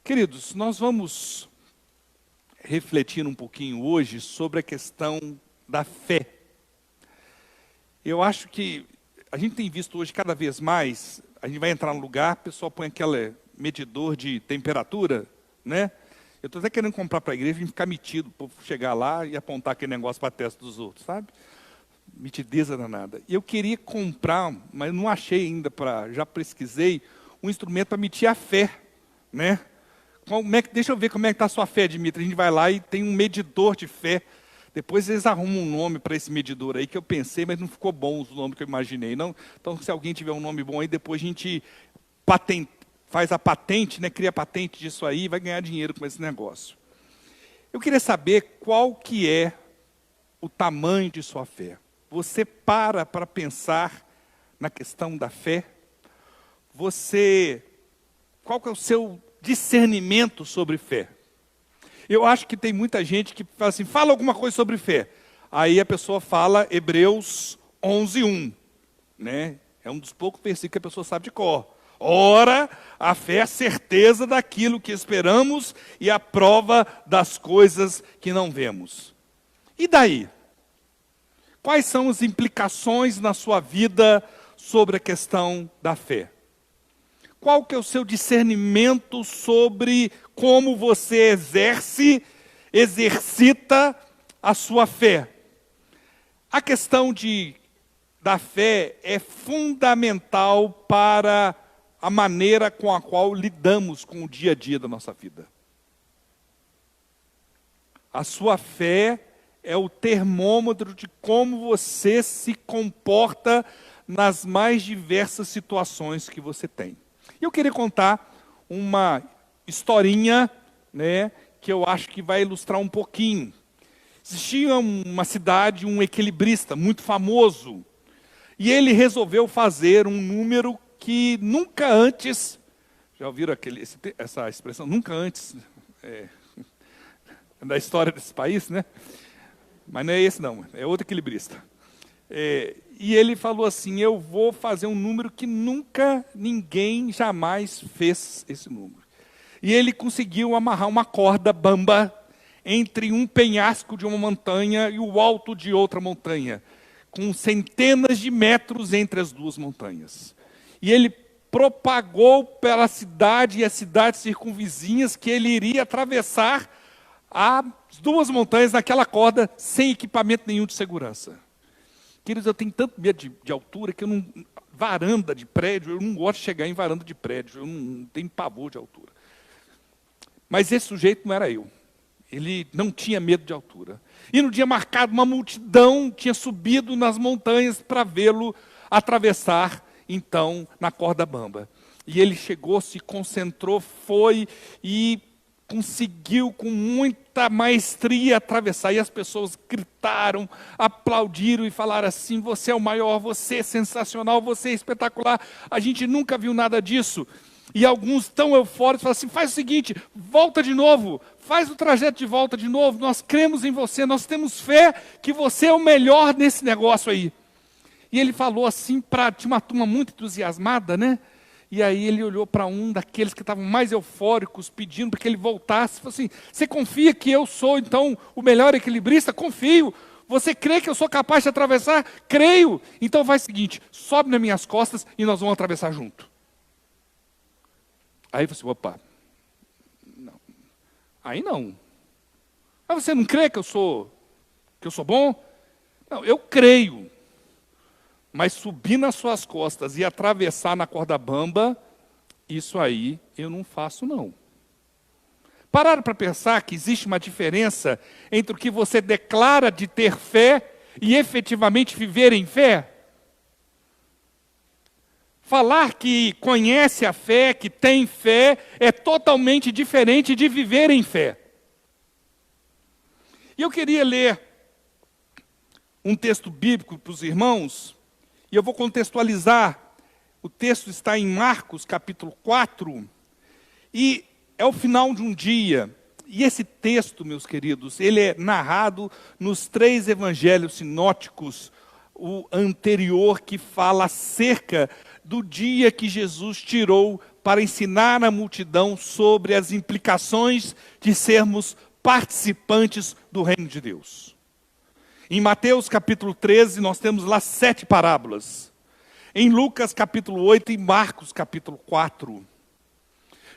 Queridos, nós vamos refletir um pouquinho hoje sobre a questão da fé. Eu acho que a gente tem visto hoje cada vez mais, a gente vai entrar no lugar, o pessoal põe aquele medidor de temperatura, né? Eu estou até querendo comprar para a igreja e ficar metido, o povo chegar lá e apontar aquele negócio para a testa dos outros, sabe? Metideza danada. E eu queria comprar, mas não achei ainda, já pesquisei, um instrumento para medir a fé, né? Deixa eu ver como é que está a sua fé, Dimitri. A gente vai lá e tem um medidor de fé. Depois eles arrumam um nome para esse medidor aí, que eu pensei, mas não ficou bom o nome que eu imaginei. Não? Então, se alguém tiver um nome bom aí, depois a gente faz a patente, né? Cria a patente disso aí e vai ganhar dinheiro com esse negócio. Eu queria saber qual que é o tamanho de sua fé. Você para pensar na questão da fé? Qual que é o seu discernimento sobre fé? Eu acho que tem muita gente que fala assim, fala alguma coisa sobre fé. Aí a pessoa fala Hebreus 11:1, né? É um dos poucos versículos que a pessoa sabe de cor. Ora, a fé é a certeza daquilo que esperamos e a prova das coisas que não vemos. E daí? Quais são as implicações na sua vida sobre a questão da fé? Qual que é o seu discernimento sobre como você exercita a sua fé? A questão da fé é fundamental para a maneira com a qual lidamos com o dia a dia da nossa vida. A sua fé é o termômetro de como você se comporta nas mais diversas situações que você tem. E eu queria contar uma historinha, né, que eu acho que vai ilustrar um pouquinho. Existia uma cidade, um equilibrista muito famoso, e ele resolveu fazer um número que nunca antes, já ouviram essa expressão, nunca antes, da história desse país, né? Mas não é esse não, é outro equilibrista. E ele falou assim, eu vou fazer um número que nunca ninguém jamais fez esse número. E ele conseguiu amarrar uma corda bamba entre um penhasco de uma montanha e o alto de outra montanha, com centenas de metros entre as duas montanhas. E ele propagou pela cidade e as cidades circunvizinhas que ele iria atravessar as duas montanhas naquela corda sem equipamento nenhum de segurança. Queridos, eu tenho tanto medo de altura que varanda de prédio, eu não gosto de chegar em varanda de prédio, eu não tenho pavor de altura. Mas esse sujeito não era eu. Ele não tinha medo de altura. E no dia marcado, uma multidão tinha subido nas montanhas para vê-lo atravessar, então, na corda bamba. E ele chegou, se concentrou, foi e conseguiu com muita maestria atravessar, e as pessoas gritaram, aplaudiram e falaram assim, você é o maior, você é sensacional, você é espetacular, a gente nunca viu nada disso. E alguns tão eufóricos falaram assim, faz o seguinte, volta de novo, faz o trajeto de volta de novo, nós cremos em você, nós temos fé que você é o melhor nesse negócio aí. E ele falou assim, tinha uma turma muito entusiasmada, né? E aí ele olhou para um daqueles que estavam mais eufóricos, pedindo para que ele voltasse. Falou assim, você confia que eu sou, então, o melhor equilibrista? Confio. Você crê que eu sou capaz de atravessar? Creio. Então faz o seguinte, sobe nas minhas costas e nós vamos atravessar junto. Aí você, opa, não. Aí não. Mas você não crê que eu sou bom? Não, eu creio. Mas subir nas suas costas e atravessar na corda bamba, isso aí eu não faço não. Pararam para pensar que existe uma diferença entre o que você declara de ter fé e efetivamente viver em fé? Falar que conhece a fé, que tem fé, é totalmente diferente de viver em fé. E eu queria ler um texto bíblico para os irmãos, e eu vou contextualizar. O texto está em Marcos, capítulo 4, e é o final de um dia. E esse texto, meus queridos, ele é narrado nos 3 evangelhos sinóticos, o anterior que fala acerca do dia que Jesus tirou para ensinar a multidão sobre as implicações de sermos participantes do reino de Deus. Em Mateus capítulo 13, nós temos lá 7 parábolas. Em Lucas capítulo 8 e Marcos capítulo 4.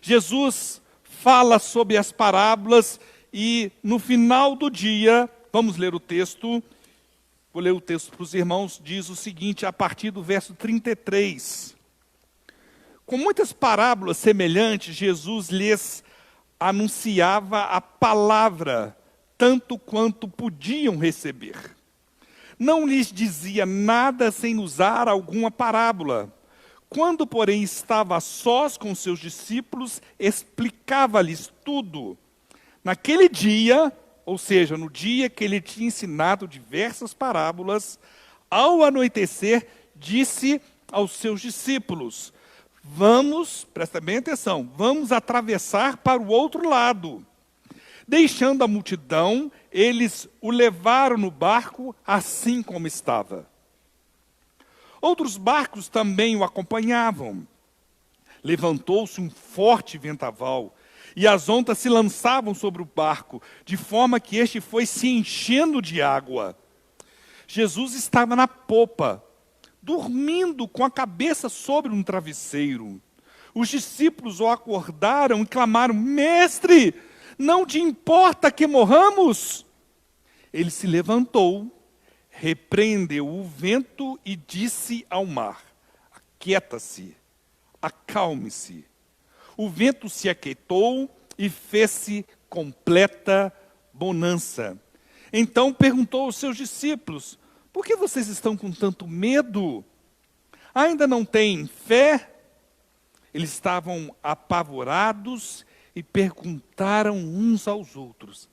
Jesus fala sobre as parábolas e no final do dia, vamos ler o texto, vou ler o texto para os irmãos, diz o seguinte, a partir do verso 33. Com muitas parábolas semelhantes, Jesus lhes anunciava a palavra, tanto quanto podiam receber. Não lhes dizia nada sem usar alguma parábola. Quando, porém, estava a sós com seus discípulos, explicava-lhes tudo. Naquele dia, ou seja, no dia que ele tinha ensinado diversas parábolas, ao anoitecer, disse aos seus discípulos, vamos, presta bem atenção, vamos atravessar para o outro lado. Deixando a multidão, eles o levaram no barco assim como estava. Outros barcos também o acompanhavam. Levantou-se um forte vendaval, e as ondas se lançavam sobre o barco, de forma que este foi se enchendo de água. Jesus estava na popa, dormindo com a cabeça sobre um travesseiro. Os discípulos o acordaram e clamaram, Mestre, não te importa que morramos? Ele se levantou, repreendeu o vento e disse ao mar, aquieta-se, acalme-se. O vento se aquietou e fez-se completa bonança. Então perguntou aos seus discípulos, por que vocês estão com tanto medo? Ainda não têm fé? Eles estavam apavorados e perguntaram uns aos outros,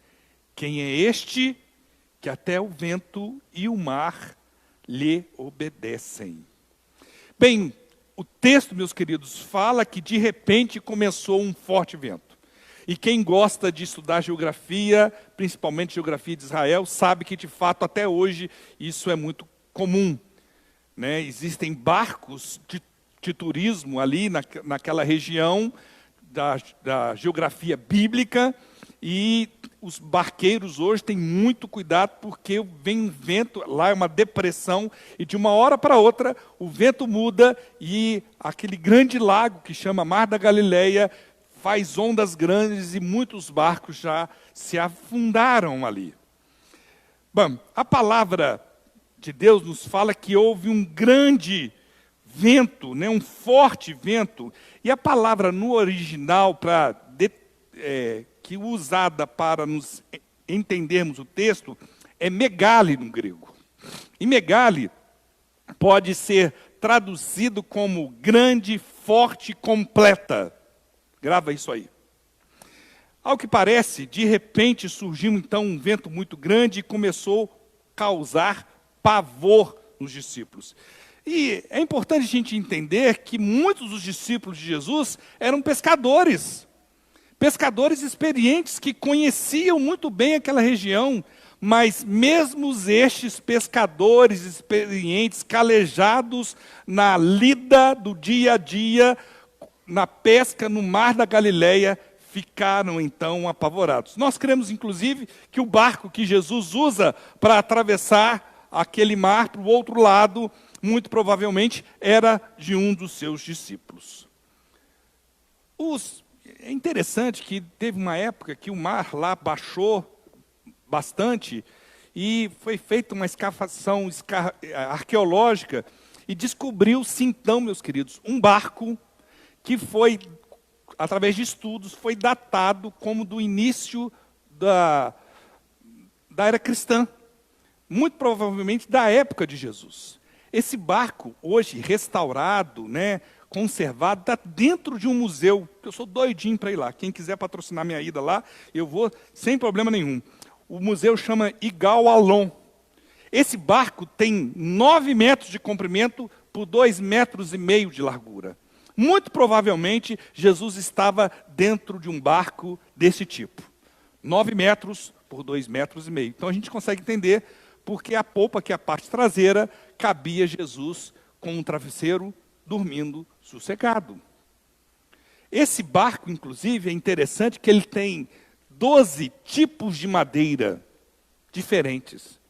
quem é este que até o vento e o mar lhe obedecem? Bem, o texto, meus queridos, fala que de repente começou um forte vento. E quem gosta de estudar geografia, principalmente geografia de Israel, sabe que de fato até hoje isso é muito comum, né? Existem barcos de turismo ali naquela região da geografia bíblica e os barqueiros hoje têm muito cuidado porque vem um vento, lá é uma depressão e de uma hora para outra o vento muda e aquele grande lago que chama Mar da Galileia faz ondas grandes e muitos barcos já se afundaram ali. Bom, a palavra de Deus nos fala que houve um grande vento, né, um forte vento, e a palavra no original que usada para nos entendermos o texto é megale no grego. E megale pode ser traduzido como grande, forte, completa. Grava isso aí. Ao que parece, de repente surgiu então um vento muito grande e começou a causar pavor nos discípulos. E é importante a gente entender que muitos dos discípulos de Jesus eram pescadores. Pescadores experientes que conheciam muito bem aquela região, mas mesmo estes pescadores experientes, calejados na lida do dia a dia, na pesca no Mar da Galileia, ficaram então apavorados. Nós cremos, inclusive, que o barco que Jesus usa para atravessar aquele mar para o outro lado, muito provavelmente era de um dos seus discípulos. É interessante que teve uma época que o mar lá baixou bastante e foi feita uma escavação arqueológica e descobriu-se então, meus queridos, um barco que foi, através de estudos, foi datado como do início da era cristã, muito provavelmente da época de Jesus. Esse barco, hoje restaurado, né, conservado, está dentro de um museu. Eu sou doidinho para ir lá. Quem quiser patrocinar minha ida lá, eu vou sem problema nenhum. O museu chama Igal Alon. Esse barco tem 9 metros de comprimento por 2,5 metros de largura. Muito provavelmente, Jesus estava dentro de um barco desse tipo. 9 metros por 2,5 metros. Então a gente consegue entender porque a polpa, que é a parte traseira, cabia Jesus com um travesseiro dormindo sossegado. Esse barco, inclusive, é interessante que ele tem 12 tipos de madeira diferentes.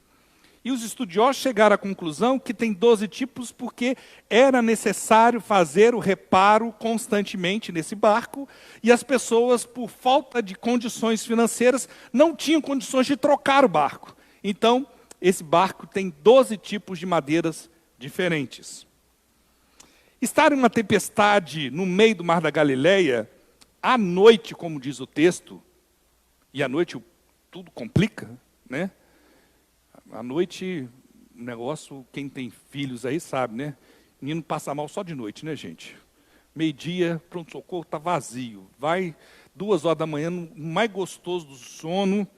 E os estudiosos chegaram à conclusão que tem 12 tipos porque era necessário fazer o reparo constantemente nesse barco e as pessoas, por falta de condições financeiras, não tinham condições de trocar o barco. Então, esse barco tem 12 tipos de madeiras diferentes. Estar em uma tempestade no meio do Mar da Galileia, à noite, como diz o texto, e à noite tudo complica, né? À noite, o negócio, quem tem filhos aí sabe, né? Menino passa mal só de noite, né, gente? Meio-dia, pronto-socorro está vazio. Vai 2 horas da manhã, no mais gostoso do sono,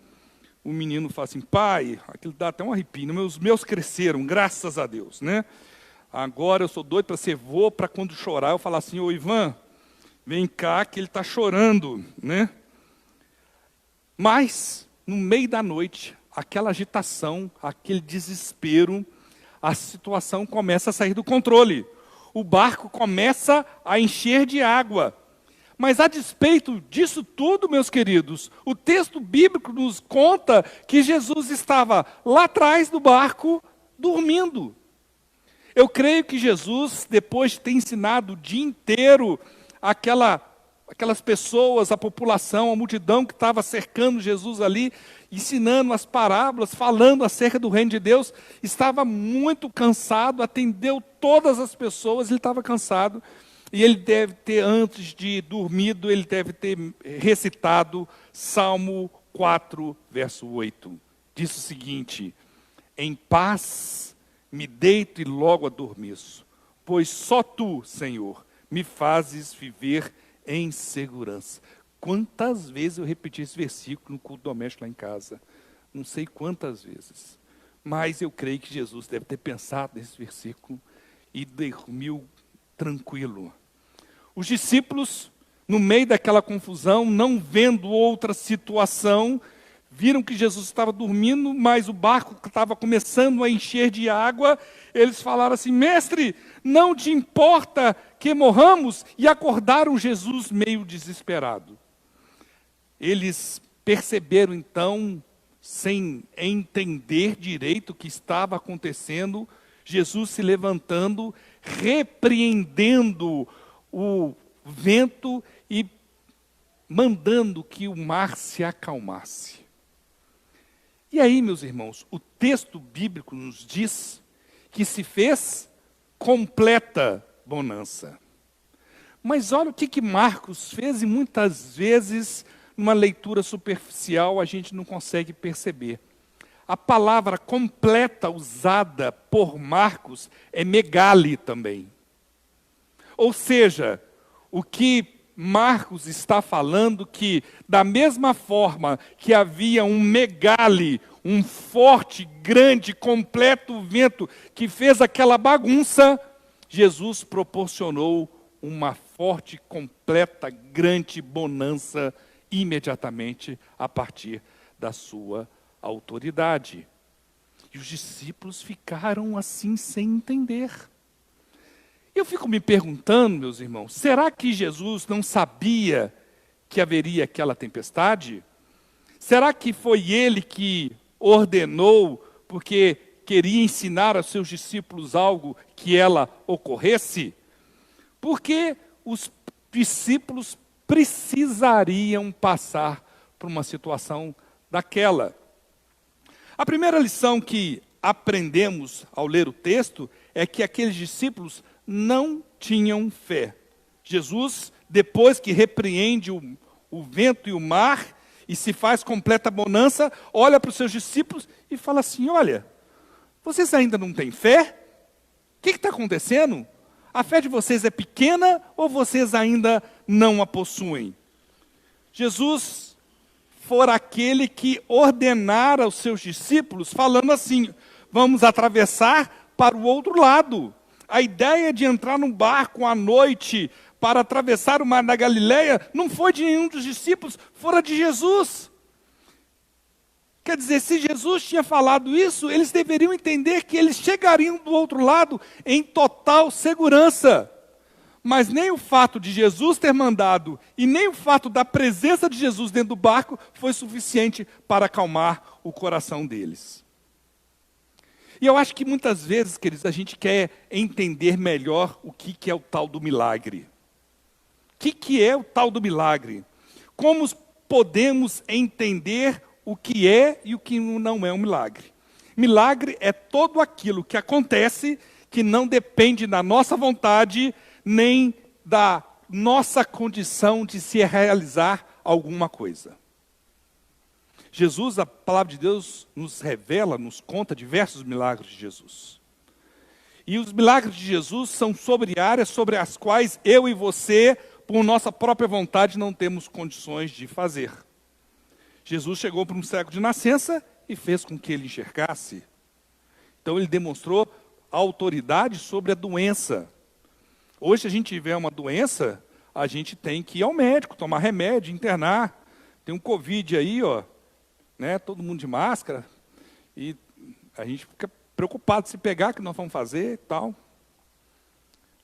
o menino fala assim, pai, aquilo dá até um arrepio, meus cresceram, graças a Deus, né? Agora eu sou doido para ser vô, para quando chorar eu falar assim, ô Ivan, vem cá que ele está chorando, né? Mas, no meio da noite, aquela agitação, aquele desespero, a situação começa a sair do controle. O barco começa a encher de água. Mas a despeito disso tudo, meus queridos, o texto bíblico nos conta que Jesus estava lá atrás do barco, dormindo. Eu creio que Jesus, depois de ter ensinado o dia inteiro aquelas pessoas, a população, a multidão que estava cercando Jesus ali, ensinando as parábolas, falando acerca do reino de Deus, estava muito cansado, atendeu todas as pessoas, ele estava cansado, e ele deve ter, antes de dormido, ele deve ter recitado Salmo 4, verso 8. Diz o seguinte, em paz me deito e logo adormeço, pois só tu, Senhor, me fazes viver em segurança. Quantas vezes eu repeti esse versículo no culto doméstico lá em casa? Não sei quantas vezes. Mas eu creio que Jesus deve ter pensado nesse versículo e dormiu tranquilo. Os discípulos, no meio daquela confusão, não vendo outra situação, viram que Jesus estava dormindo, mas o barco estava começando a encher de água. Eles falaram assim, mestre, não te importa que morramos? E acordaram Jesus meio desesperado. Eles perceberam então, sem entender direito o que estava acontecendo, Jesus se levantando, repreendendo o vento e mandando que o mar se acalmasse. E aí, meus irmãos, o texto bíblico nos diz que se fez completa bonança. Mas olha o que Marcos fez e muitas vezes, numa leitura superficial, a gente não consegue perceber. A palavra completa usada por Marcos é megale também. Ou seja, o que Marcos está falando que, da mesma forma que havia um megale, um forte, grande, completo vento que fez aquela bagunça, Jesus proporcionou uma forte, completa, grande bonança imediatamente a partir da sua autoridade. E os discípulos ficaram assim sem entender. Eu fico me perguntando, meus irmãos, será que Jesus não sabia que haveria aquela tempestade? Será que foi ele que ordenou porque queria ensinar aos seus discípulos algo que ela ocorresse? Porque os discípulos precisariam passar por uma situação daquela. A primeira lição que aprendemos ao ler o texto é que aqueles discípulos não tinham fé. Jesus, depois que repreende o vento e o mar e se faz completa bonança, olha para os seus discípulos e fala assim, olha, vocês ainda não têm fé? O que está acontecendo? A fé de vocês é pequena ou vocês ainda não a possuem? Jesus for aquele que ordenara aos seus discípulos, falando assim, vamos atravessar para o outro lado. A ideia de entrar num barco à noite para atravessar o mar da Galileia não foi de nenhum dos discípulos, fora de Jesus. Quer dizer, se Jesus tinha falado isso, eles deveriam entender que eles chegariam do outro lado em total segurança. Mas nem o fato de Jesus ter mandado e nem o fato da presença de Jesus dentro do barco foi suficiente para acalmar o coração deles. E eu acho que muitas vezes, queridos, a gente quer entender melhor o que é o tal do milagre. O que é o tal do milagre? Como podemos entender o que é e o que não é um milagre? Milagre é todo aquilo que acontece que não depende da nossa vontade, nem da nossa condição de se realizar alguma coisa. Jesus, a palavra de Deus, nos revela, nos conta diversos milagres de Jesus. E os milagres de Jesus são sobre áreas sobre as quais eu e você, por nossa própria vontade, não temos condições de fazer. Jesus chegou para um cego de nascença e fez com que ele enxergasse. Então ele demonstrou autoridade sobre a doença. Hoje, se a gente tiver uma doença, a gente tem que ir ao médico, tomar remédio, internar. Tem um Covid aí, ó, né, todo mundo de máscara, e a gente fica preocupado se pegar, o que nós vamos fazer e tal.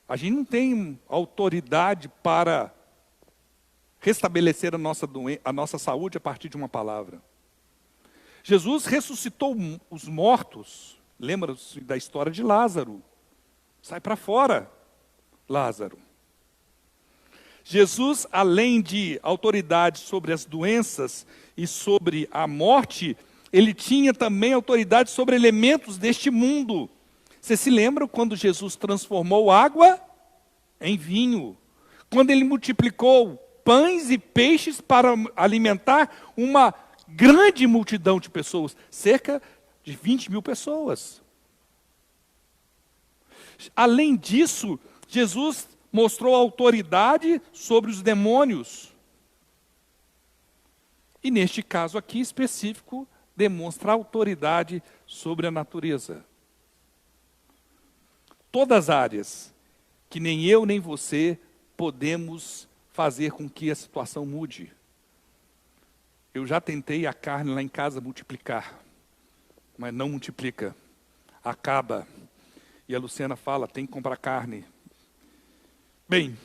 A gente não tem autoridade para restabelecer a nossa saúde a partir de uma palavra. Jesus ressuscitou os mortos. Lembra-se da história de Lázaro. Sai para fora, Lázaro. Jesus, além de autoridade sobre as doenças e sobre a morte, ele tinha também autoridade sobre elementos deste mundo. Você se lembra quando Jesus transformou água em vinho? Quando ele multiplicou pães e peixes para alimentar uma grande multidão de pessoas, cerca de 20 mil pessoas. Além disso, Jesus mostrou autoridade sobre os demônios. E neste caso aqui específico, demonstra autoridade sobre a natureza. Todas as áreas que nem eu nem você podemos fazer com que a situação mude. Eu já tentei a carne lá em casa multiplicar, mas não multiplica, acaba. E a Luciana fala, tem que comprar carne. Bem,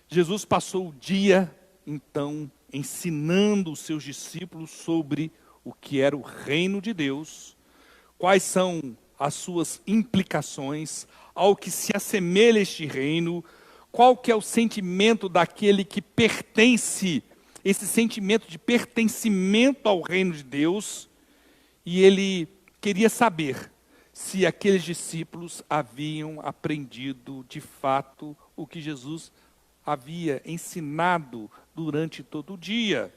Jesus passou o dia, então, ensinando os seus discípulos sobre o que era o reino de Deus, quais são as suas implicações, ao que se assemelha este reino, qual que é o sentimento daquele que pertence, esse sentimento de pertencimento ao reino de Deus, e ele queria saber se aqueles discípulos haviam aprendido de fato o que Jesus havia ensinado durante todo o dia.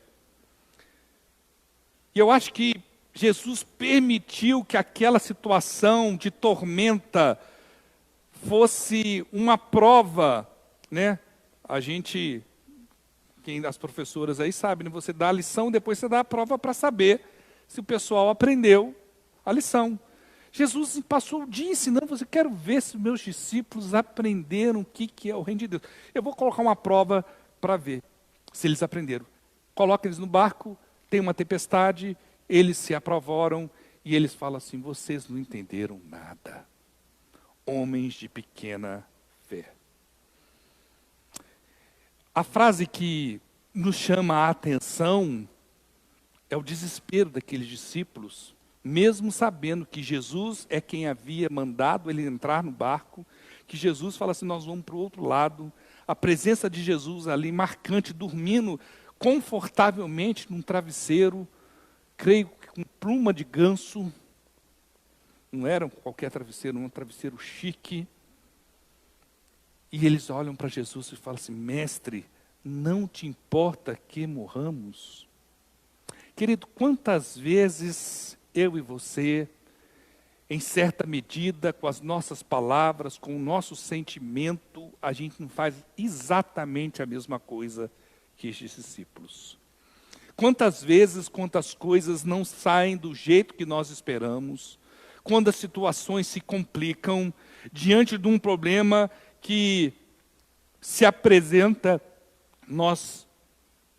E eu acho que Jesus permitiu que aquela situação de tormenta fosse uma prova, né? A gente, as professoras aí sabem, né? Você dá a lição, depois você dá a prova para saber se o pessoal aprendeu a lição. Jesus passou o dia ensinando, você quero ver se meus discípulos aprenderam o que é o reino de Deus. Eu vou colocar uma prova para ver se eles aprenderam. Coloca eles no barco, tem uma tempestade, eles se apavoram e eles falam assim, vocês não entenderam nada. Homens de pequena fé. A frase que nos chama a atenção é o desespero daqueles discípulos, mesmo sabendo que Jesus é quem havia mandado ele entrar no barco, que Jesus fala assim, nós vamos para o outro lado, a presença de Jesus ali marcante, dormindo confortavelmente num travesseiro, creio que com pluma de ganso, não era qualquer travesseiro, um travesseiro chique, e eles olham para Jesus e falam assim, mestre, não te importa que morramos? Querido, quantas vezes eu e você, em certa medida, com as nossas palavras, com o nosso sentimento, a gente não faz exatamente a mesma coisa que estes discípulos. Quantas vezes, quantas coisas não saem do jeito que nós esperamos, quando as situações se complicam, diante de um problema que se apresenta, nós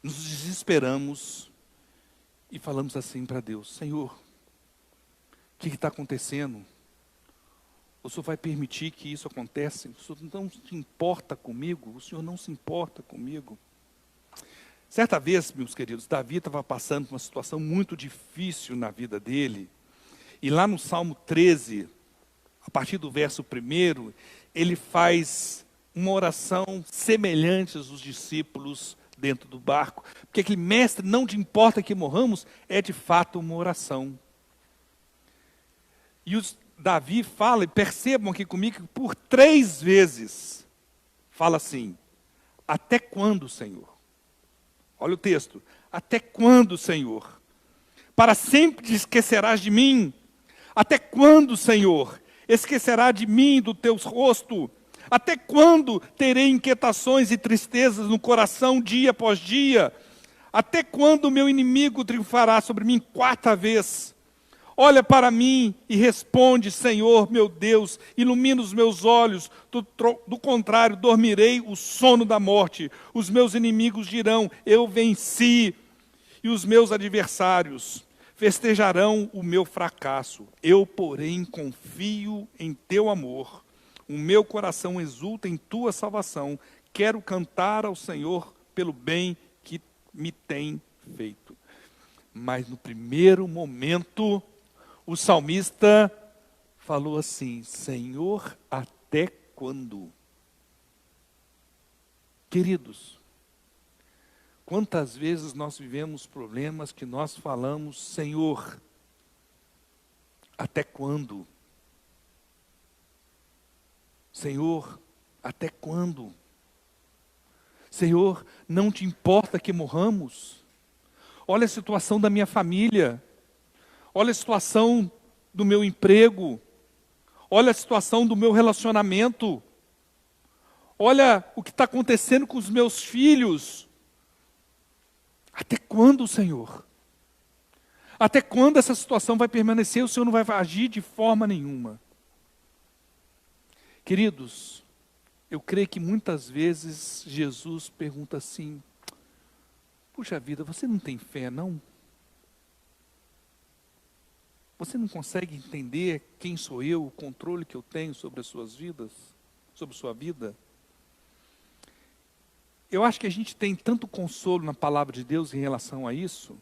nos desesperamos e falamos assim para Deus, Senhor, o que está acontecendo? O Senhor vai permitir que isso aconteça? O Senhor não se importa comigo? O Senhor não se importa comigo? Certa vez, meus queridos, Davi estava passando por uma situação muito difícil na vida dele. E lá no Salmo 13, a partir do verso 1, ele faz uma oração semelhante aos discípulos dentro do barco. Porque aquele mestre, não te importa que morramos, é de fato uma oração. E Davi fala, e percebam aqui comigo, que por 3 vezes fala assim: até quando, Senhor? Olha o texto. Até quando, Senhor? Para sempre te esquecerás de mim? Até quando, Senhor? Esquecerá de mim, do teu rosto? Até quando terei inquietações e tristezas no coração dia após dia? Até quando o meu inimigo triunfará sobre mim 4ª vez? Olha para mim e responde, Senhor, meu Deus, ilumina os meus olhos, do contrário, dormirei o sono da morte. Os meus inimigos dirão, eu venci, e os meus adversários festejarão o meu fracasso. Eu, porém, confio em teu amor. O meu coração exulta em tua salvação. Quero cantar ao Senhor pelo bem que me tem feito. Mas no primeiro momento, o salmista falou assim: Senhor, até quando? Queridos, quantas vezes nós vivemos problemas que nós falamos, Senhor, até quando? Senhor, até quando? Senhor, não te importa que morramos? Olha a situação da minha família. Olha a situação do meu emprego. Olha a situação do meu relacionamento. Olha o que está acontecendo com os meus filhos. Até quando, Senhor? Até quando essa situação vai permanecer? O Senhor não vai agir de forma nenhuma. Queridos, eu creio que muitas vezes Jesus pergunta assim: puxa vida, você não tem fé, não? Você não consegue entender quem sou eu, o controle que eu tenho sobre as suas vidas, sobre a sua vida? Eu acho que a gente tem tanto consolo na palavra de Deus em relação a isso,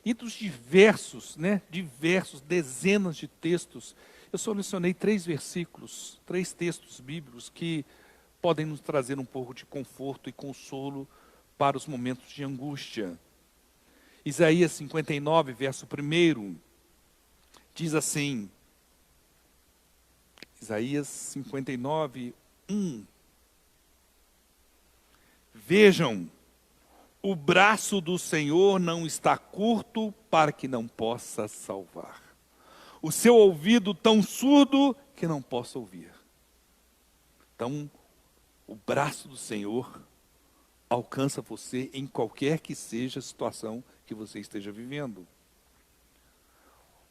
e dos diversos, dezenas de textos. Eu selecionei 3 versículos, 3 textos bíblicos que podem nos trazer um pouco de conforto e consolo para os momentos de angústia. Isaías 59, verso 1, diz assim, Isaías 59, 1. Vejam, o braço do Senhor não está curto para que não possa salvar. O seu ouvido tão surdo que não possa ouvir. Então, o braço do Senhor alcança você em qualquer que seja a situação que você esteja vivendo.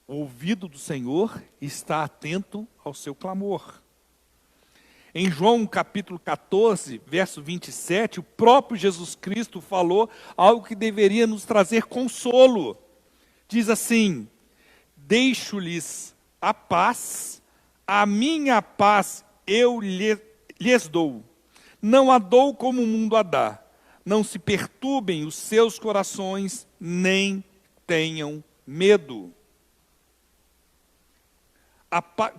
O ouvido do Senhor está atento ao seu clamor. Em João capítulo 14, verso 27, o próprio Jesus Cristo falou algo que deveria nos trazer consolo. Diz assim: deixo-lhes a paz, a minha paz eu lhes dou. Não a dou como o mundo a dá. Não se perturbem os seus corações, nem tenham medo.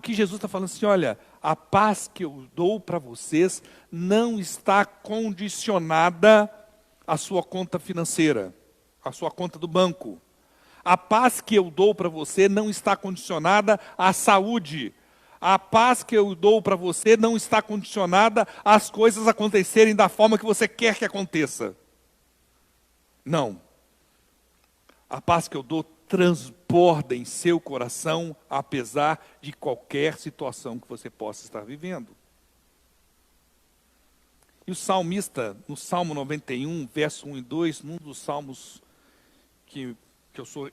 Que Jesus está falando assim, olha, a paz que eu dou para vocês não está condicionada à sua conta financeira, à sua conta do banco. A paz que eu dou para você não está condicionada à saúde. A paz que eu dou para você não está condicionada às coisas acontecerem da forma que você quer que aconteça. Não. A paz que eu dou transborda em seu coração, apesar de qualquer situação que você possa estar vivendo. E o salmista, no Salmo 91, verso 1 e 2, num dos salmos que eu sou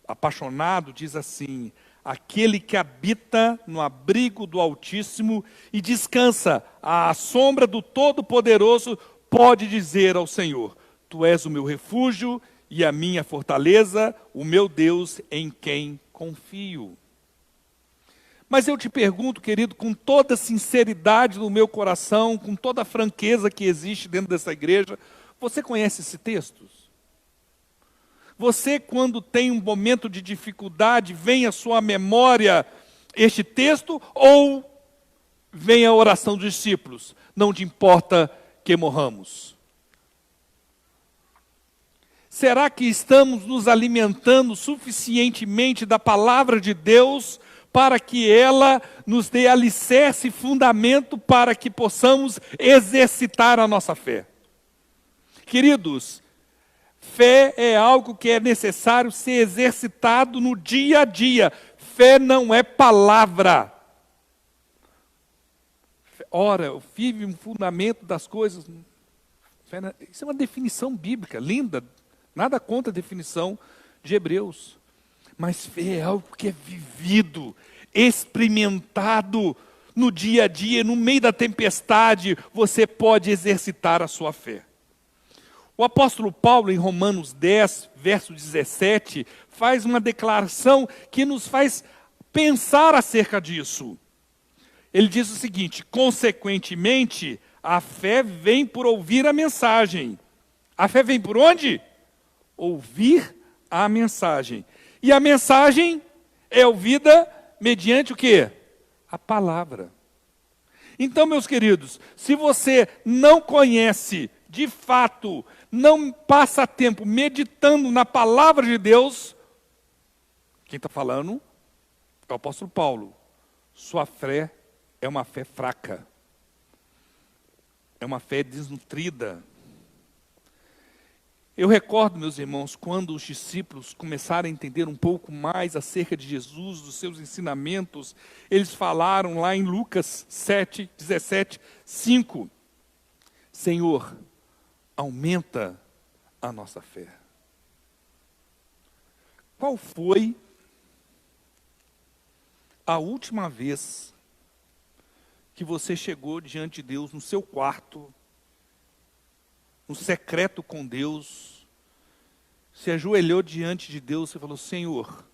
apaixonado, diz assim: aquele que habita no abrigo do Altíssimo e descansa à sombra do Todo-Poderoso, pode dizer ao Senhor: tu és o meu refúgio e a minha fortaleza, o meu Deus em quem confio. Mas eu te pergunto, querido, com toda a sinceridade do meu coração, com toda a franqueza que existe dentro dessa igreja, você conhece esse texto? Você, quando tem um momento de dificuldade, vem à sua memória este texto, ou vem a oração dos discípulos? Não te importa que morramos. Será que estamos nos alimentando suficientemente da palavra de Deus para que ela nos dê alicerce e fundamento para que possamos exercitar a nossa fé? Queridos, fé é algo que é necessário ser exercitado no dia a dia. Fé não é palavra. Ora, vive um fundamento das coisas. Isso é uma definição bíblica, linda. Nada contra a definição de Hebreus. Mas fé é algo que é vivido, experimentado no dia a dia, no meio da tempestade, você pode exercitar a sua fé. O apóstolo Paulo, em Romanos 10, verso 17, faz uma declaração que nos faz pensar acerca disso. Ele diz o seguinte: consequentemente, a fé vem por ouvir a mensagem. A fé vem por onde? Ouvir a mensagem. E a mensagem é ouvida mediante o quê? A palavra. Então, meus queridos, se você não conhece, de fato, não passa tempo meditando na palavra de Deus, quem está falando é o apóstolo Paulo. Sua fé é uma fé fraca. É uma fé desnutrida. Eu recordo, meus irmãos, quando os discípulos começaram a entender um pouco mais acerca de Jesus, dos seus ensinamentos, eles falaram lá em Lucas 7, 17, 5. Senhor, aumenta a nossa fé. Qual foi a última vez que você chegou diante de Deus no seu quarto, no secreto com Deus, se ajoelhou diante de Deus e falou: Senhor,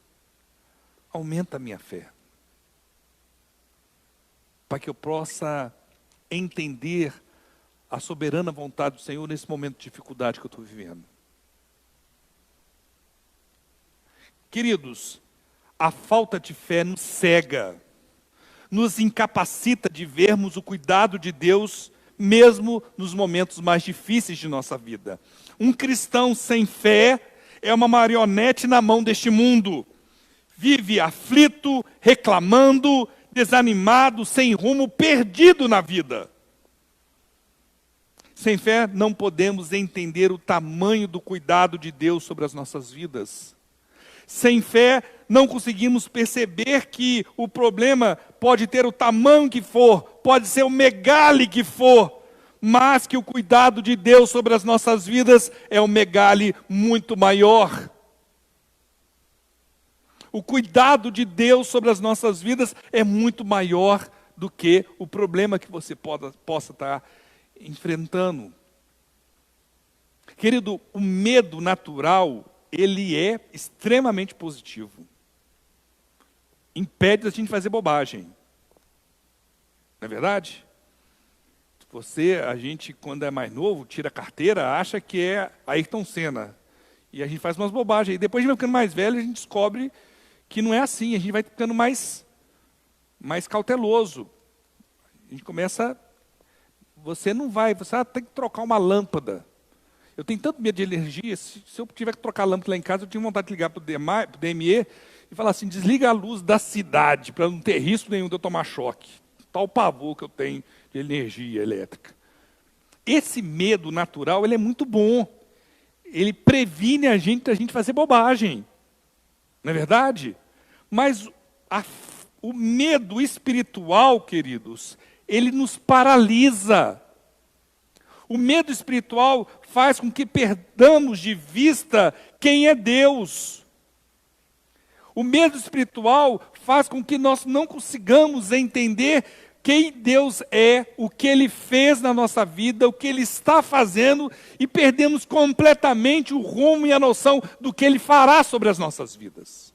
aumenta a minha fé, para que eu possa entender a soberana vontade do Senhor nesse momento de dificuldade que eu estou vivendo? Queridos, a falta de fé nos cega, nos incapacita de vermos o cuidado de Deus, mesmo nos momentos mais difíceis de nossa vida. Um cristão sem fé é uma marionete na mão deste mundo. Vive aflito, reclamando, desanimado, sem rumo, perdido na vida. Sem fé não podemos entender o tamanho do cuidado de Deus sobre as nossas vidas. Sem fé não conseguimos perceber que o problema pode ter o tamanho que for, pode ser o megale que for, mas que o cuidado de Deus sobre as nossas vidas é um megale muito maior. O cuidado de Deus sobre as nossas vidas é muito maior do que o problema que você possa estar enfrentando. Querido, o medo natural, ele é extremamente positivo. Impede a gente de fazer bobagem. Não é verdade? A gente, quando é mais novo, tira a carteira, acha que é Ayrton Senna. E a gente faz umas bobagens. E depois a gente vai ficando mais velho, a gente descobre que não é assim. A gente vai ficando mais cauteloso. A gente começa... Você tem que trocar uma lâmpada. Eu tenho tanto medo de alergia, se eu tiver que trocar a lâmpada lá em casa, eu tenho vontade de ligar para o DME e falar assim: desliga a luz da cidade, para não ter risco nenhum de eu tomar choque. Tal pavor que eu tenho de energia elétrica. Esse medo natural, ele é muito bom. Ele previne a gente da gente fazer bobagem. Não é verdade? Mas o medo espiritual, queridos, ele nos paralisa. O medo espiritual faz com que perdamos de vista quem é Deus. O medo espiritual faz com que nós não consigamos entender quem Deus é, o que Ele fez na nossa vida, o que Ele está fazendo, e perdemos completamente o rumo e a noção do que Ele fará sobre as nossas vidas.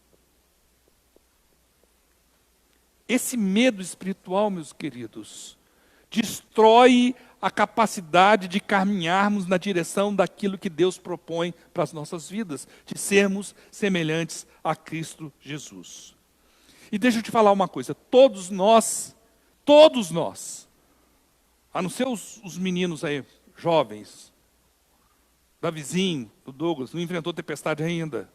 Esse medo espiritual, meus queridos, destrói a capacidade de caminharmos na direção daquilo que Deus propõe para as nossas vidas, de sermos semelhantes a Cristo Jesus. E deixa eu te falar uma coisa, todos nós, a não ser os meninos aí, jovens, Davizinho, do Douglas, não enfrentou tempestade ainda.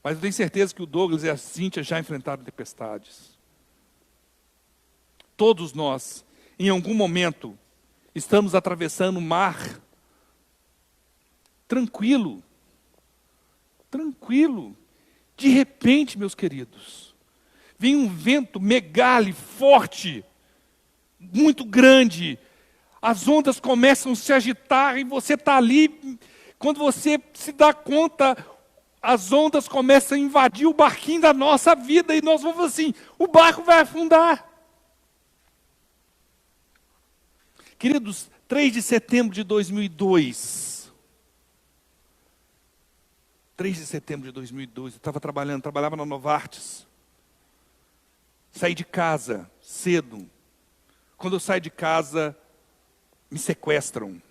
Mas eu tenho certeza que o Douglas e a Cíntia já enfrentaram tempestades. Todos nós, em algum momento, estamos atravessando o mar tranquilo. De repente, meus queridos, vem um vento megale, forte, muito grande. As ondas começam a se agitar e você está ali. Quando você se dá conta, as ondas começam a invadir o barquinho da nossa vida e nós vamos assim, o barco vai afundar. Queridos, 3 de setembro de 2002. 3 de setembro de 2002, eu estava trabalhava na Novartis. Saí de casa cedo. Quando eu saio de casa, me sequestram.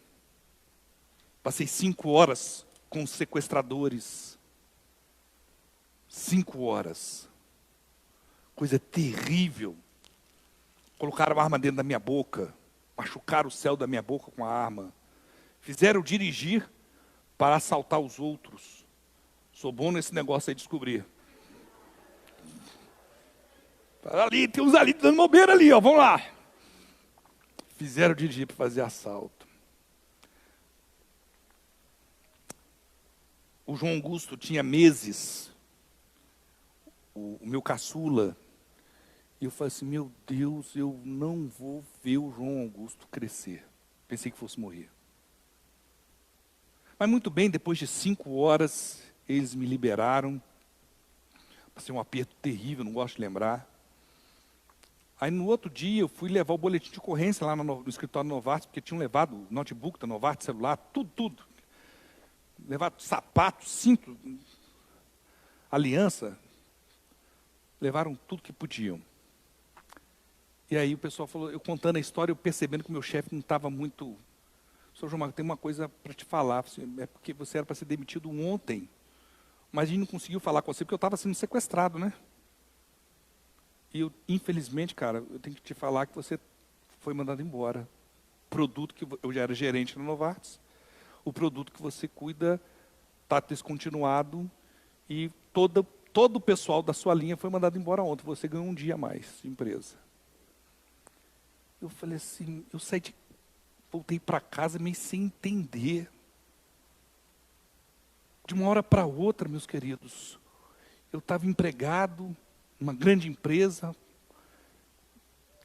Passei 5 horas com os sequestradores. 5 horas. Coisa terrível. Colocaram a arma dentro da minha boca. Machucaram o céu da minha boca com a arma. Fizeram dirigir para assaltar os outros. Sou bom nesse negócio aí de descobrir. Ali, tem uns ali dando bobeira ali, ó, vamos lá. Fizeram dirigir para fazer assalto. O João Augusto tinha meses, o meu caçula, e eu falei assim, meu Deus, eu não vou ver o João Augusto crescer. Pensei que fosse morrer. Mas muito bem, depois de 5 horas, eles me liberaram. Passei um aperto terrível, não gosto de lembrar. Aí no outro dia eu fui levar o boletim de ocorrência lá no escritório da Novartis, porque tinham levado o notebook da Novartis, celular, tudo. Levaram sapato, cinto, aliança. Levaram tudo que podiam. E aí o pessoal falou, eu contando a história, eu percebendo que o meu chefe não estava muito... Sr. João Marcos, tem uma coisa para te falar. É porque você era para ser demitido ontem. Mas a gente não conseguiu falar com você porque eu estava sendo sequestrado, né? E eu, infelizmente, cara, eu tenho que te falar que você foi mandado embora. Produto que eu já era gerente na Novartis. O produto que você cuida está descontinuado e todo o pessoal da sua linha foi mandado embora ontem. Você ganhou um dia a mais de empresa. Eu falei assim, voltei para casa meio sem entender. De uma hora para outra, meus queridos, eu estava empregado, uma grande empresa,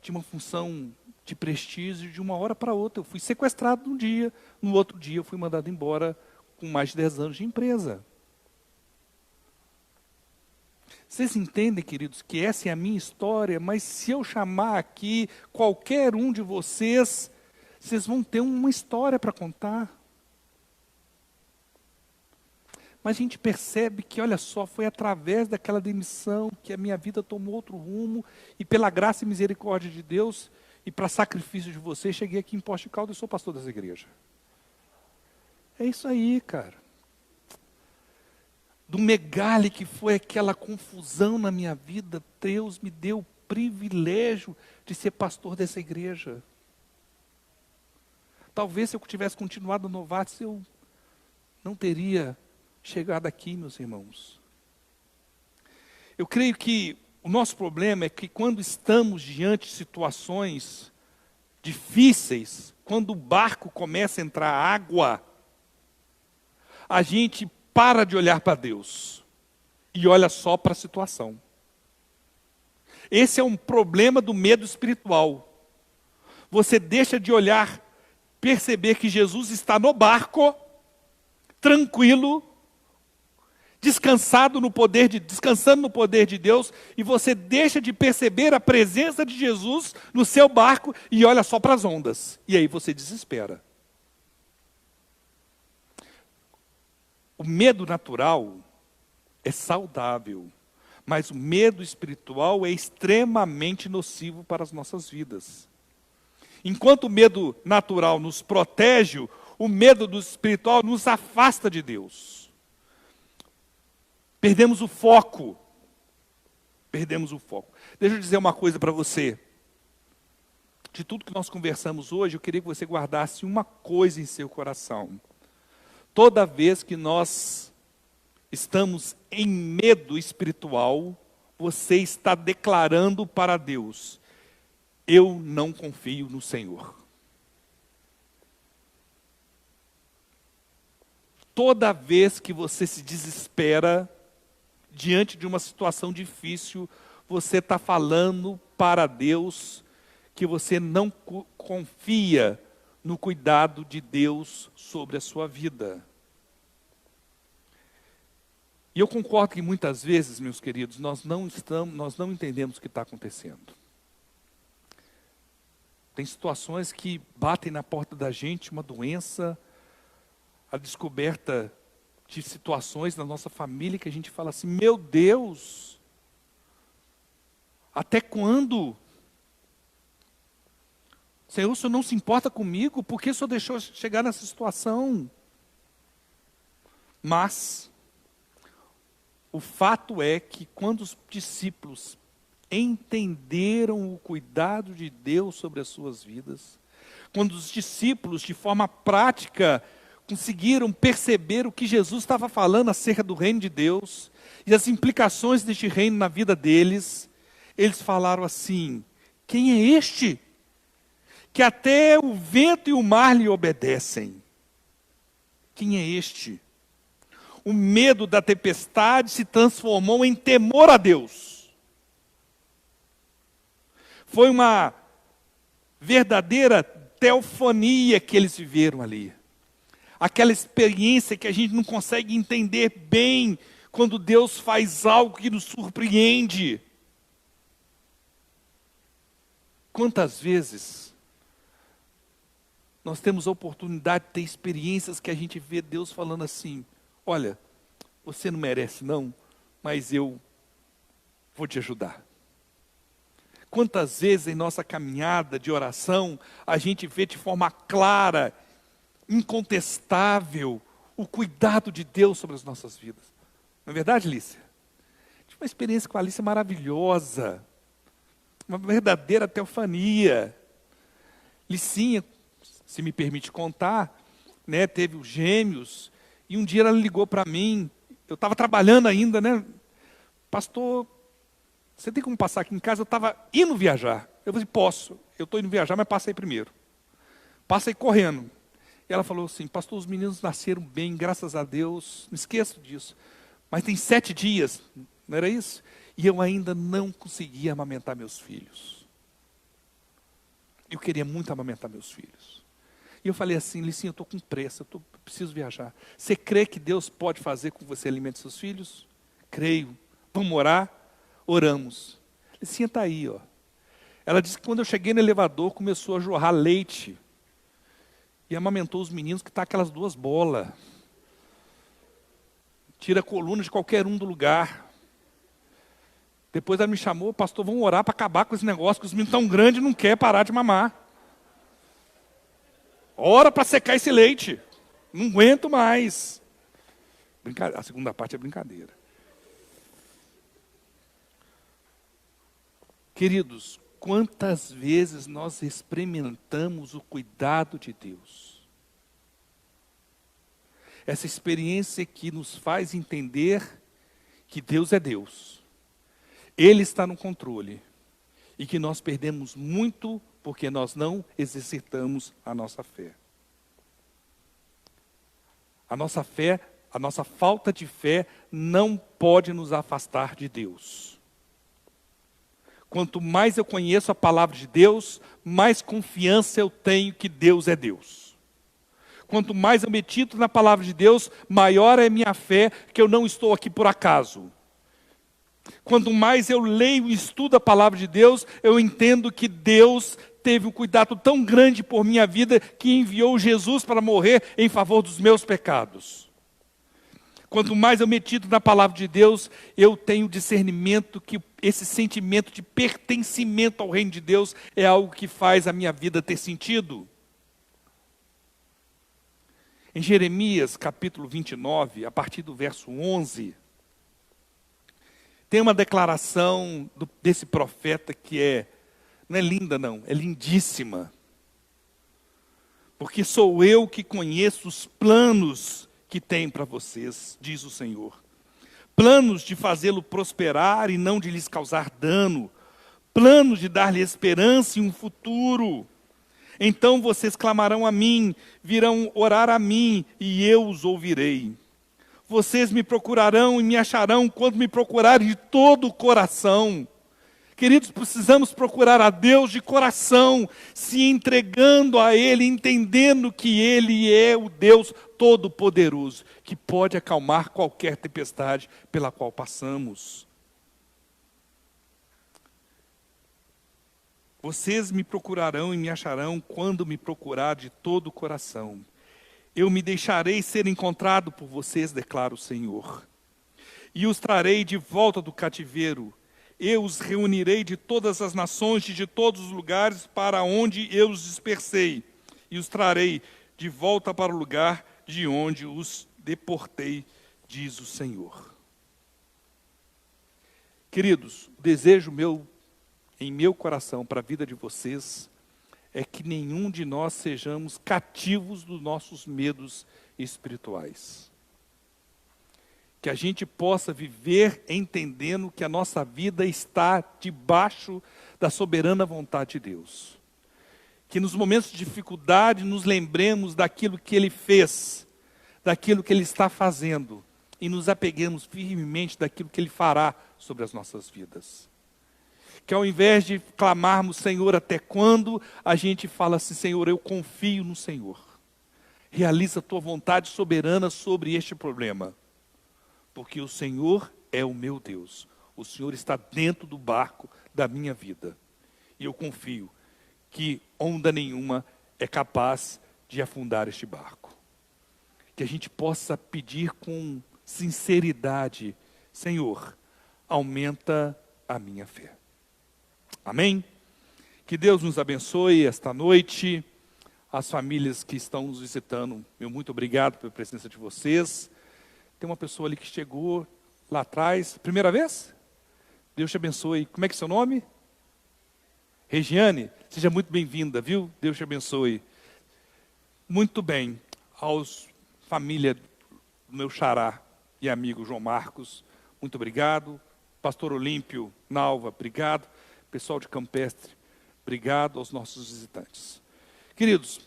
tinha uma função de prestígio, de uma hora para outra. Eu fui sequestrado um dia, no outro dia eu fui mandado embora com mais de 10 anos de empresa. Vocês entendem, queridos, que essa é a minha história, mas se eu chamar aqui qualquer um de vocês, vocês vão ter uma história para contar. Mas a gente percebe que, olha só, foi através daquela demissão que a minha vida tomou outro rumo, e pela graça e misericórdia de Deus, e para sacrifício de vocês, cheguei aqui em Poços de Caldas e sou pastor dessa igreja. É isso aí, cara. Do megale que foi aquela confusão na minha vida, Deus me deu o privilégio de ser pastor dessa igreja. Talvez se eu tivesse continuado no Novartis, eu não teria chegado aqui, meus irmãos. Eu creio que o nosso problema é que quando estamos diante de situações difíceis, quando o barco começa a entrar água, a gente para de olhar para Deus e olha só para a situação. Esse é um problema do medo espiritual. Você deixa de olhar, perceber que Jesus está no barco, tranquilo, descansando no poder de Deus, e você deixa de perceber a presença de Jesus no seu barco e olha só para as ondas. E aí você desespera. O medo natural é saudável, Mas o medo espiritual é extremamente nocivo para as nossas vidas. Enquanto o medo natural nos protege, o medo do espiritual nos afasta de Deus. Perdemos o foco. Perdemos o foco. Deixa eu dizer uma coisa para você. De tudo que nós conversamos hoje, eu queria que você guardasse uma coisa em seu coração. Toda vez que nós estamos em medo espiritual, você está declarando para Deus: eu não confio no Senhor. Toda vez que você se desespera diante de uma situação difícil, você está falando para Deus que você não confia no cuidado de Deus sobre a sua vida. E eu concordo que muitas vezes, meus queridos, nós não entendemos o que está acontecendo. Tem situações que batem na porta da gente, uma doença, a descoberta de situações na nossa família que a gente fala assim: meu Deus, até quando? Senhor, o Senhor não se importa comigo? Por que o Senhor deixou chegar nessa situação? Mas o fato é que quando os discípulos entenderam o cuidado de Deus sobre as suas vidas, quando os discípulos, de forma prática, conseguiram perceber o que Jesus estava falando acerca do reino de Deus e as implicações deste reino na vida deles, eles falaram assim: quem é este? Que até o vento e o mar lhe obedecem. Quem é este? O medo da tempestade se transformou em temor a Deus. Foi uma verdadeira teofania que eles viveram ali. Aquela experiência que a gente não consegue entender bem quando Deus faz algo que nos surpreende. Quantas vezes nós temos a oportunidade de ter experiências que a gente vê Deus falando assim: olha, você não merece não, mas eu vou te ajudar. Quantas vezes em nossa caminhada de oração, a gente vê de forma clara, incontestável, o cuidado de Deus sobre as nossas vidas. Não é verdade, Lícia? Tive uma experiência com a Lícia maravilhosa, uma verdadeira teofania. Licinha, se me permite contar, né, teve os gêmeos, e um dia ela ligou para mim, eu estava trabalhando ainda, né? Pastor, você tem como passar aqui em casa? Eu estava indo viajar. Eu falei: posso, eu estou indo viajar, mas passa aí primeiro. Passa aí correndo. E ela falou assim: pastor, os meninos nasceram bem, graças a Deus, não esqueço disso. Mas tem 7 dias, não era isso? E eu ainda não conseguia amamentar meus filhos. Eu queria muito amamentar meus filhos. E eu falei assim: Licinha, eu estou com pressa, preciso viajar. Você crê que Deus pode fazer com que você alimente seus filhos? Creio. Vamos orar? Oramos. Licinha está aí, ó. Ela disse que quando eu cheguei no elevador, começou a jorrar leite. E amamentou os meninos, que está aquelas 2 bolas. Tira a coluna de qualquer um do lugar. Depois ela me chamou: pastor, vamos orar para acabar com esse negócio, que os meninos tão grandes e não querem parar de mamar. Ora para secar esse leite. Não aguento mais. A segunda parte é brincadeira. Queridos, quantas vezes nós experimentamos o cuidado de Deus? Essa experiência que nos faz entender que Deus é Deus. Ele está no controle. E que nós perdemos muito porque nós não exercitamos a nossa fé. A nossa fé, a nossa falta de fé não pode nos afastar de Deus. Quanto mais eu conheço a palavra de Deus, mais confiança eu tenho que Deus é Deus. Quanto mais eu medito na palavra de Deus, maior é a minha fé que eu não estou aqui por acaso. Quanto mais eu leio e estudo a palavra de Deus, eu entendo que Deus teve um cuidado tão grande por minha vida que enviou Jesus para morrer em favor dos meus pecados. Quanto mais eu medito na palavra de Deus, eu tenho discernimento que esse sentimento de pertencimento ao reino de Deus é algo que faz a minha vida ter sentido. Em Jeremias, capítulo 29, a partir do verso 11, tem uma declaração desse profeta que não é linda não, é lindíssima. Porque sou eu que conheço os planos que tem para vocês, diz o Senhor. Planos de fazê-lo prosperar e não de lhes causar dano. Planos de dar-lhe esperança e um futuro. Então vocês clamarão a mim, virão orar a mim e eu os ouvirei. Vocês me procurarão e me acharão quando me procurarem de todo o coração. Queridos, precisamos procurar a Deus de coração, se entregando a Ele, entendendo que Ele é o Deus Todo-Poderoso, que pode acalmar qualquer tempestade pela qual passamos. Vocês me procurarão e me acharão quando me procurar de todo o coração. Eu me deixarei ser encontrado por vocês, declara o Senhor. E os trarei de volta do cativeiro. Eu os reunirei de todas as nações, de todos os lugares para onde eu os dispersei. E os trarei de volta para o lugar de onde os deportei, diz o Senhor. Queridos, o desejo em meu coração para a vida de vocês é que nenhum de nós sejamos cativos dos nossos medos espirituais. Que a gente possa viver entendendo que a nossa vida está debaixo da soberana vontade de Deus. Que nos momentos de dificuldade nos lembremos daquilo que Ele fez, daquilo que Ele está fazendo, e nos apeguemos firmemente daquilo que Ele fará sobre as nossas vidas. Que ao invés de clamarmos, Senhor, até quando, a gente fala assim, Senhor, eu confio no Senhor. Realiza a Tua vontade soberana sobre este problema. Porque o Senhor é o meu Deus. O Senhor está dentro do barco da minha vida. E eu confio que onda nenhuma é capaz de afundar este barco. Que a gente possa pedir com sinceridade, Senhor, aumenta a minha fé. Amém? Que Deus nos abençoe esta noite. As famílias que estão nos visitando, meu muito obrigado pela presença de vocês. Tem uma pessoa ali que chegou lá atrás. Primeira vez? Deus te abençoe. Como é que é seu nome? Regiane, seja muito bem-vinda, viu? Deus te abençoe. Muito bem. Aos família do meu xará e amigo João Marcos, muito obrigado. Pastor Olímpio, Nalva, obrigado. Pessoal de Campestre, obrigado aos nossos visitantes. Queridos,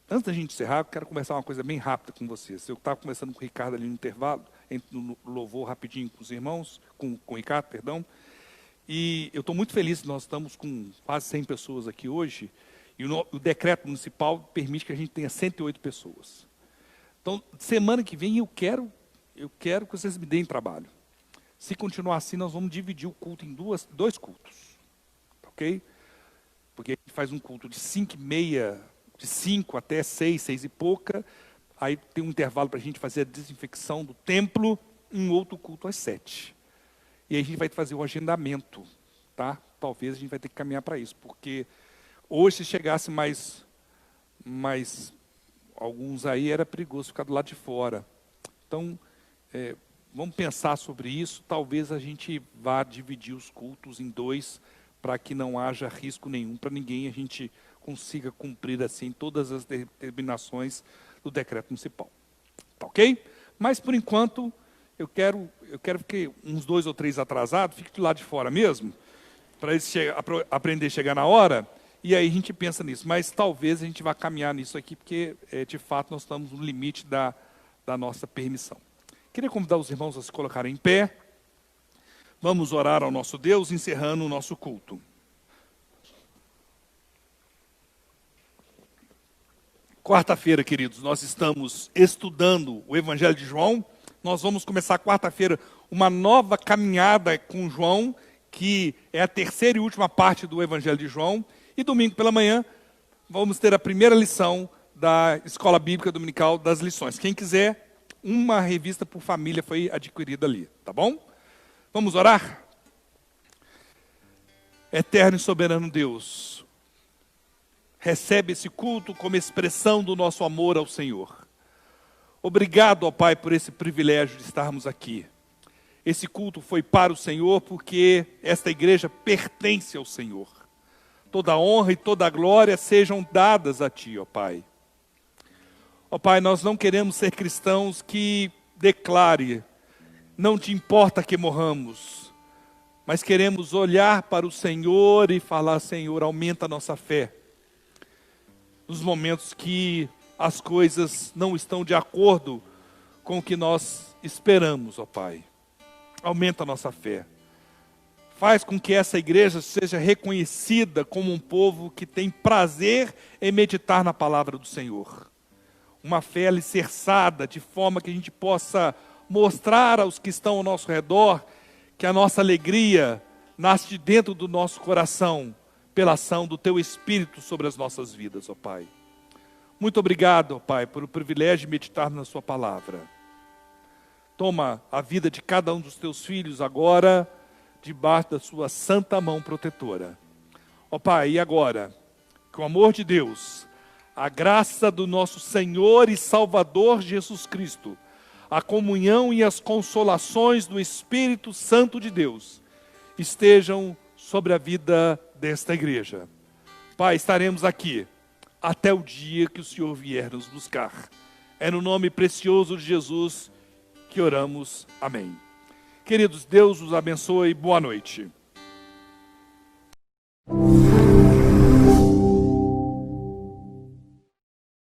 antes da gente encerrar, eu quero conversar uma coisa bem rápida com vocês. Eu estava conversando com o Ricardo ali no intervalo, no louvor rapidinho com os irmãos, com o Ricardo, perdão. E eu estou muito feliz que nós estamos com quase 100 pessoas aqui hoje. E o decreto municipal permite que a gente tenha 108 pessoas. Então, semana que vem eu quero que vocês me deem trabalho. Se continuar assim, nós vamos dividir o culto em dois cultos. Ok? Porque a gente faz um culto de 5h30, de 5 até 6, 6 e pouca. Aí tem um intervalo para a gente fazer a desinfecção do templo, um outro culto às 7. E aí a gente vai fazer o agendamento, tá? Talvez a gente vai ter que caminhar para isso, porque hoje se chegasse mais alguns aí, era perigoso ficar do lado de fora. Então, vamos pensar sobre isso. Talvez a gente vá dividir os cultos em 2, para que não haja risco nenhum para ninguém, a gente consiga cumprir assim todas as determinações do decreto municipal. Tá ok? Mas por enquanto, eu quero que uns 2 ou 3 atrasados fiquem do lado de fora mesmo, para eles aprender a chegar na hora, e aí a gente pensa nisso. Mas talvez a gente vá caminhar nisso aqui, porque de fato nós estamos no limite da nossa permissão. Queria convidar os irmãos a se colocarem em pé. Vamos orar ao nosso Deus, encerrando o nosso culto. Quarta-feira, queridos, nós estamos estudando o Evangelho de João. Nós vamos começar quarta-feira uma nova caminhada com João, que é a terceira e última parte do Evangelho de João. E domingo pela manhã, vamos ter a primeira lição da Escola Bíblica Dominical das Lições. Quem quiser, uma revista por família foi adquirida ali, tá bom? Vamos orar? Eterno e soberano Deus, recebe esse culto como expressão do nosso amor ao Senhor. Obrigado, ó Pai, por esse privilégio de estarmos aqui. Esse culto foi para o Senhor porque esta igreja pertence ao Senhor. Toda a honra e toda a glória sejam dadas a Ti, ó Pai. Ó Pai, nós não queremos ser cristãos que declare, não te importa que morramos, mas queremos olhar para o Senhor e falar, Senhor, aumenta a nossa fé. Nos momentos que as coisas não estão de acordo com o que nós esperamos, ó Pai. Aumenta a nossa fé. Faz com que essa igreja seja reconhecida como um povo que tem prazer em meditar na palavra do Senhor. Uma fé alicerçada, de forma que a gente possa mostrar aos que estão ao nosso redor que a nossa alegria nasce de dentro do nosso coração, pela ação do Teu Espírito sobre as nossas vidas, ó Pai. Muito obrigado, ó Pai, por o privilégio de meditar na Sua palavra. Toma a vida de cada um dos Teus filhos agora, debaixo da Sua santa mão protetora. Ó Pai, e agora, que o amor de Deus, a graça do nosso Senhor e Salvador Jesus Cristo, a comunhão e as consolações do Espírito Santo de Deus, estejam sobre a vida desta igreja. Pai, estaremos aqui até o dia que o Senhor vier nos buscar. É no nome precioso de Jesus que oramos. Amém. Queridos, Deus os abençoe. Boa noite.